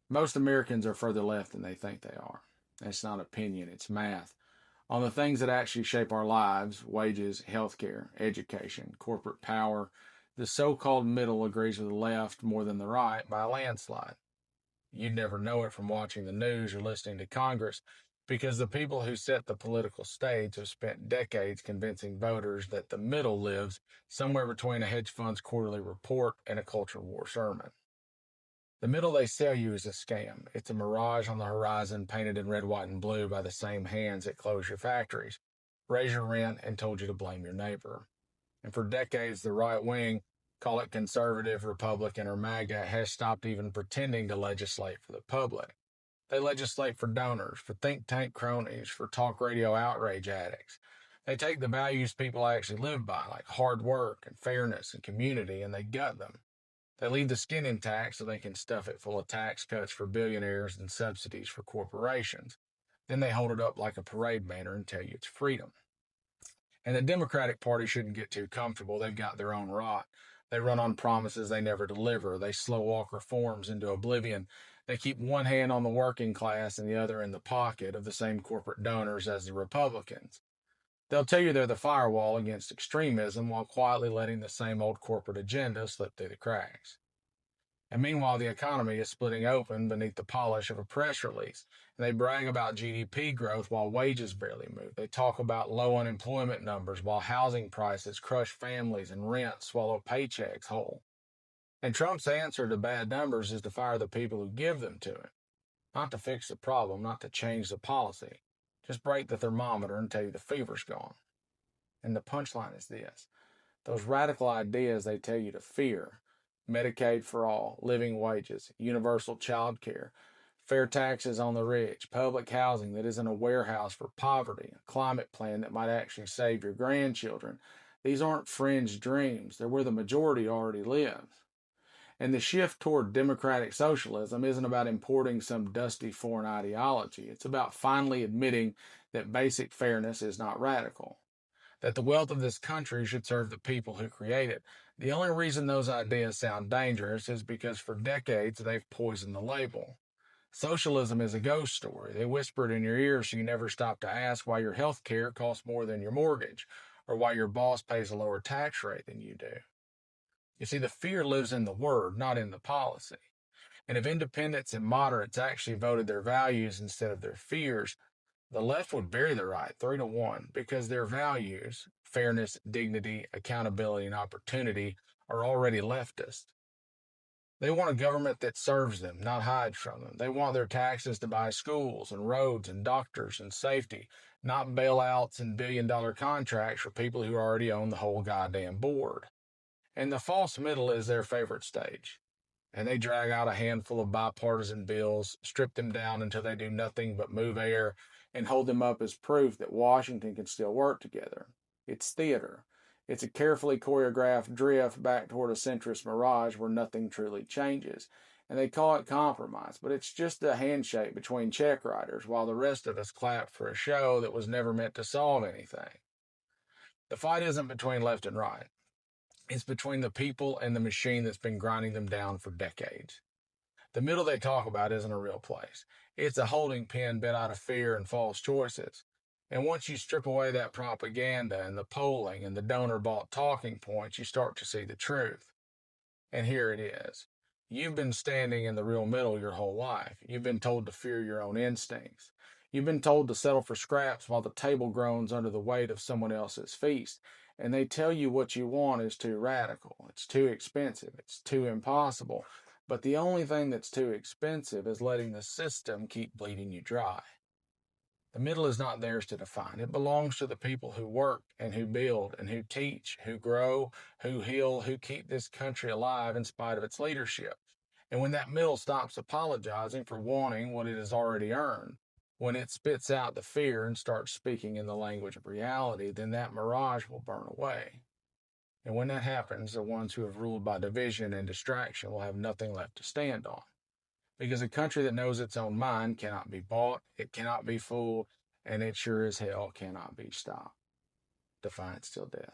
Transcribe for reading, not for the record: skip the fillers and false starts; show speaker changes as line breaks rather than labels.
Most Americans are further left than they think they are. It's not opinion, it's math. On the things that actually shape our lives, wages, healthcare, education, corporate power, the so called middle agrees with the left more than the right by a landslide. You'd never know it from watching the news or listening to Congress because the people who set the political stage have spent decades convincing voters that the middle lives somewhere between a hedge fund's quarterly report and a culture war sermon. The middle they sell you is a scam. It's a mirage on the horizon painted in red, white, and blue by the same hands that close your factories, raise your rent, and told you to blame your neighbor. And for decades, the right wing, call it conservative, Republican, or MAGA, has stopped even pretending to legislate for the public. They legislate for donors, for think tank cronies, for talk radio outrage addicts. They take the values people actually live by, like hard work and fairness and community, and they gut them. They leave the skin intact so they can stuff it full of tax cuts for billionaires and subsidies for corporations. Then they hold it up like a parade banner and tell you it's freedom. And the Democratic Party shouldn't get too comfortable. They've got their own rot. They run on promises they never deliver. They slow walk reforms into oblivion. They keep one hand on the working class and the other in the pocket of the same corporate donors as the Republicans. They'll tell you they're the firewall against extremism while quietly letting the same old corporate agenda slip through the cracks. And meanwhile, the economy is splitting open beneath the polish of a press release. And they brag about GDP growth while wages barely move. They talk about low unemployment numbers while housing prices crush families and rent swallow paychecks whole. And Trump's answer to bad numbers is to fire the people who give them to him. Not to fix the problem, not to change the policy. Just break the thermometer and tell you the fever's gone. And the punchline is this: those radical ideas they tell you to fear, Medicaid for all, living wages, universal child care, fair taxes on the rich, public housing that isn't a warehouse for poverty, a climate plan that might actually save your grandchildren. These aren't fringe dreams. They're where the majority already lives. And the shift toward democratic socialism isn't about importing some dusty foreign ideology. It's about finally admitting that basic fairness is not radical, that the wealth of this country should serve the people who create it. The only reason those ideas sound dangerous is because for decades they've poisoned the label. Socialism is a ghost story. They whisper it in your ear so you never stop to ask why your health care costs more than your mortgage, or why your boss pays a lower tax rate than you do. You see, the fear lives in the word, not in the policy. And if independents and moderates actually voted their values instead of their fears, the left would bury the right 3-1 because their values, fairness, dignity, accountability, and opportunity, are already leftist. They want a government that serves them, not hides from them. They want their taxes to buy schools and roads and doctors and safety, not bailouts and billion-dollar contracts for people who already own the whole goddamn board. And the false middle is their favorite stage. And they drag out a handful of bipartisan bills, strip them down until they do nothing but move air, and hold them up as proof that Washington can still work together. It's theater. It's a carefully choreographed drift back toward a centrist mirage where nothing truly changes. And they call it compromise, but it's just a handshake between check writers while the rest of us clap for a show that was never meant to solve anything. The fight isn't between left and right. It's between the people and the machine that's been grinding them down for decades. The middle they talk about isn't a real place. It's a holding pen bent out of fear and false choices. And once you strip away that propaganda and the polling and the donor bought talking points, you start to see the truth. And here it is. You've been standing in the real middle your whole life. You've been told to fear your own instincts. You've been told to settle for scraps while the table groans under the weight of someone else's feast. And they tell you what you want is too radical. It's too expensive. It's too impossible. But the only thing that's too expensive is letting the system keep bleeding you dry. The middle is not theirs to define. It belongs to the people who work and who build and who teach, who grow, who heal, who keep this country alive in spite of its leadership. And when that middle stops apologizing for wanting what it has already earned, when it spits out the fear and starts speaking in the language of reality, then that mirage will burn away. And when that happens, the ones who have ruled by division and distraction will have nothing left to stand on. Because a country that knows its own mind cannot be bought, it cannot be fooled, and it sure as hell cannot be stopped. Defiance till death.